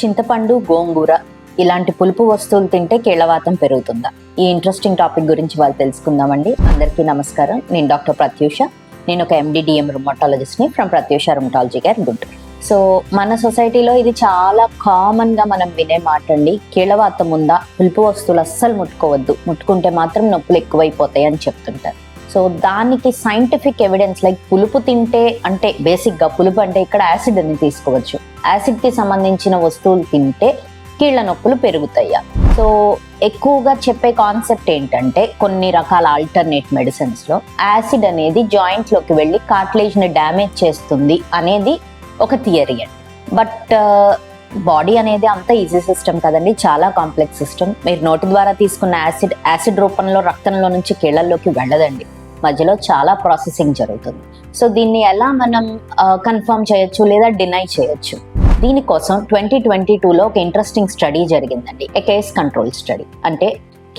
చింతపండు, గోంగూర ఇలాంటి పులుపు వస్తువులు తింటే కీళ్ళవాతం పెరుగుతుందా? ఈ ఇంట్రెస్టింగ్ టాపిక్ గురించి వాళ్ళు తెలుసుకుందామండి. అందరికీ నమస్కారం. నేను డాక్టర్ ప్రత్యూష. నేను ఒక MD/DM రుమటాలజిస్ట్ని from Pratyusha rheumatology care, Guntur. So మన సొసైటీలో ఇది చాలా కామన్గా మనం వినే మాట అండి. కీళ్ళవాతం ఉందా, పులుపు వస్తువులు అస్సలు ముట్టుకోవద్దు, ముట్టుకుంటే మాత్రం నొప్పులు ఎక్కువైపోతాయి అని చెప్తుంటారు. సో దానికి సైంటిఫిక్ ఎవిడెన్స్, లైక్ పులుపు తింటే, అంటే బేసిక్గా పులుపు అంటే ఇక్కడ యాసిడ్ అని తీసుకోవచ్చు. యాసిడ్కి సంబంధించిన వస్తువులు తింటే కీళ్ళ నొప్పులు పెరుగుతాయా? సో ఎక్కువగా చెప్పే కాన్సెప్ట్ ఏంటంటే, కొన్ని రకాల ఆల్టర్నేట్ మెడిసిన్స్లో యాసిడ్ అనేది జాయింట్లోకి వెళ్ళి కార్టిలేజ్ని డ్యామేజ్ చేస్తుంది అనేది ఒక థియరీ అండి. బట్ బాడీ అనేది అంత ఈజీ సిస్టమ్ కదండి, చాలా కాంప్లెక్స్ సిస్టమ్. మీరు నోటి ద్వారా తీసుకున్న యాసిడ్ రూపంలో రక్తంలో నుంచి కీళ్ళల్లోకి వెళ్ళదండి, మధ్యలో చాలా ప్రాసెసింగ్ జరుగుతుంది. సో దీన్ని ఎలా మనం కన్ఫర్మ్ చేయొచ్చు లేదా డినై చేయొచ్చు? దీనికోసం 2022లో ఒక ఇంట్రెస్టింగ్ స్టడీ జరిగిందండి. Case control study. అంటే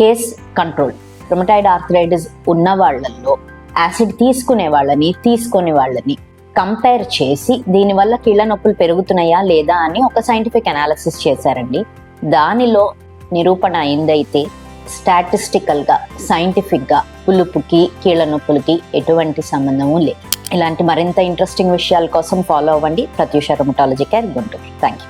కేస్ కంట్రోల్, రుమటాయిడ్ ఆర్థరైటిస్ ఉన్న వాళ్ళల్లో యాసిడ్ తీసుకునే వాళ్ళని, తీసుకునే వాళ్ళని కంపేర్ చేసి దీనివల్ల కీళ్ళ నొప్పులు పెరుగుతున్నాయా లేదా అని ఒక సైంటిఫిక్ అనాలిసిస్ చేశారండి. దానిలో నిరూపణ అయిందైతే స్టాటిస్టికల్గా, సైంటిఫిక్గా పులుపుకి, కీళ్ళ నొప్పులకి ఎటువంటి సంబంధము లేదు. ఇలాంటి మరింత ఇంట్రెస్టింగ్ విషయాల కోసం ఫాలో అవ్వండి Prathyusha rheumatology care, Guntur. Thank you.